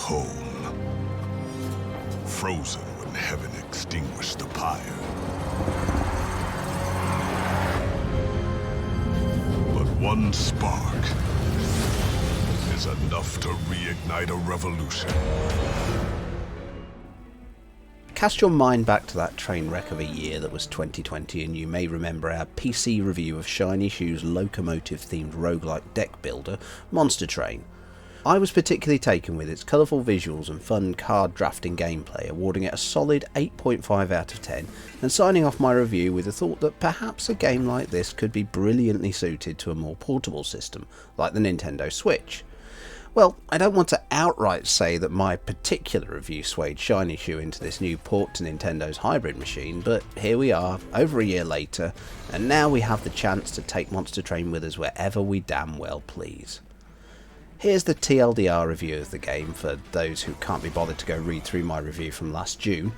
home, frozen when heaven extinguished the pyre. But one spark is enough to reignite a revolution. Cast your mind back to that train wreck of a year that was 2020 and you may remember our PC review of Shiny Shoe's locomotive-themed roguelike deck builder, Monster Train. I was particularly taken with its colourful visuals and fun card drafting gameplay, awarding it a solid 8.5 out of 10, and signing off my review with the thought that perhaps a game like this could be brilliantly suited to a more portable system, like the Nintendo Switch. Well, I don't want to outright say that my particular review swayed Shiny Shoe into this new port to Nintendo's hybrid machine, but here we are, over a year later, and now we have the chance to take Monster Train with us wherever we damn well please. Here's the TLDR review of the game for those who can't be bothered to go read through my review from last June.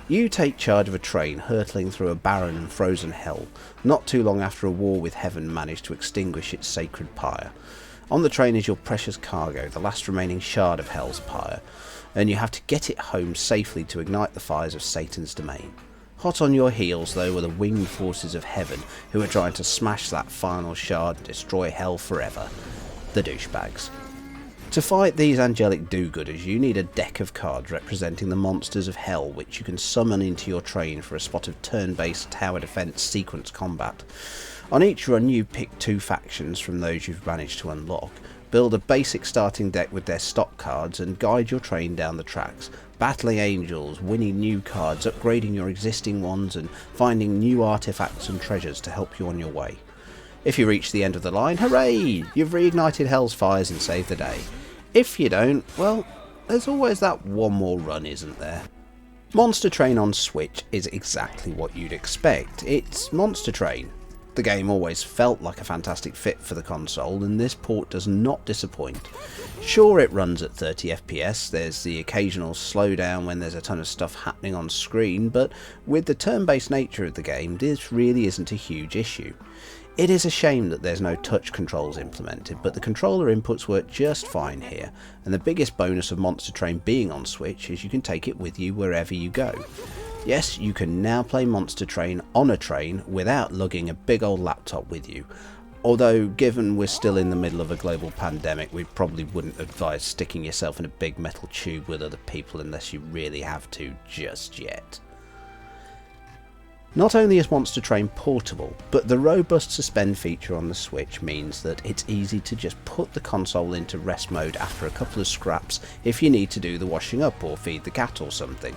You take charge of a train hurtling through a barren and frozen hell, not too long after a war with heaven managed to extinguish its sacred pyre. On the train is your precious cargo, the last remaining shard of Hell's pyre, and you have to get it home safely to ignite the fires of Satan's domain. Hot on your heels, though, are the winged forces of heaven who are trying to smash that final shard and destroy Hell forever. The douchebags. To fight these angelic do-gooders, you need a deck of cards representing the monsters of Hell, which you can summon into your train for a spot of turn-based tower defense sequence combat. On each run you pick 2 factions from those you've managed to unlock, build a basic starting deck with their stock cards and guide your train down the tracks, battling angels, winning new cards, upgrading your existing ones and finding new artifacts and treasures to help you on your way. If you reach the end of the line, hooray! You've reignited Hell's fires and saved the day. If you don't, well, there's always that one more run, isn't there? Monster Train on Switch is exactly what you'd expect. It's Monster Train. The game always felt like a fantastic fit for the console, and this port does not disappoint. Sure, it runs at 30 FPS, there's the occasional slowdown when there's a ton of stuff happening on screen, but with the turn-based nature of the game, this really isn't a huge issue. It is a shame that there's no touch controls implemented, but the controller inputs work just fine here, and the biggest bonus of Monster Train being on Switch is you can take it with you wherever you go. Yes, you can now play Monster Train on a train without lugging a big old laptop with you, although given we're still in the middle of a global pandemic, we probably wouldn't advise sticking yourself in a big metal tube with other people unless you really have to just yet. Not only is Monster Train portable, but the robust suspend feature on the Switch means that it's easy to just put the console into rest mode after a couple of scraps if you need to do the washing up or feed the cat or something.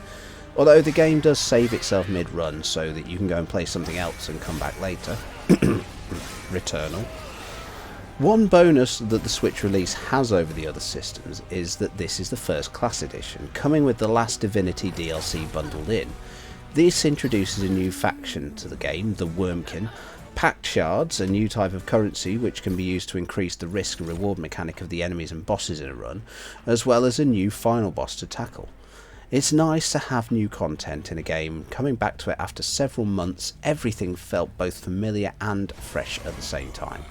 Although the game does save itself mid-run so that you can go and play something else and come back later. Returnal. One bonus that the Switch release has over the other systems is that this is the First Class edition, coming with the last Divinity DLC bundled in. This introduces a new faction to the game, the Wormkin, packed shards, a new type of currency which can be used to increase the risk and reward mechanic of the enemies and bosses in a run, as well as a new final boss to tackle. It's nice to have new content in a game. Coming back to it after several months, everything felt both familiar and fresh at the same time.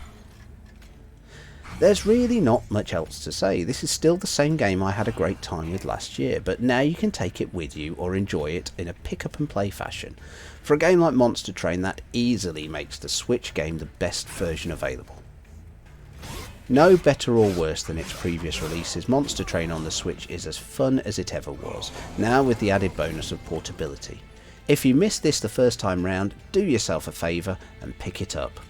There's really not much else to say. This is still the same game I had a great time with last year, but now you can take it with you or enjoy it in a pick up and play fashion. For a game like Monster Train, that easily makes the Switch game the best version available. No better or worse than its previous releases, Monster Train on the Switch is as fun as it ever was, now with the added bonus of portability. If you missed this the first time round, do yourself a favour and pick it up.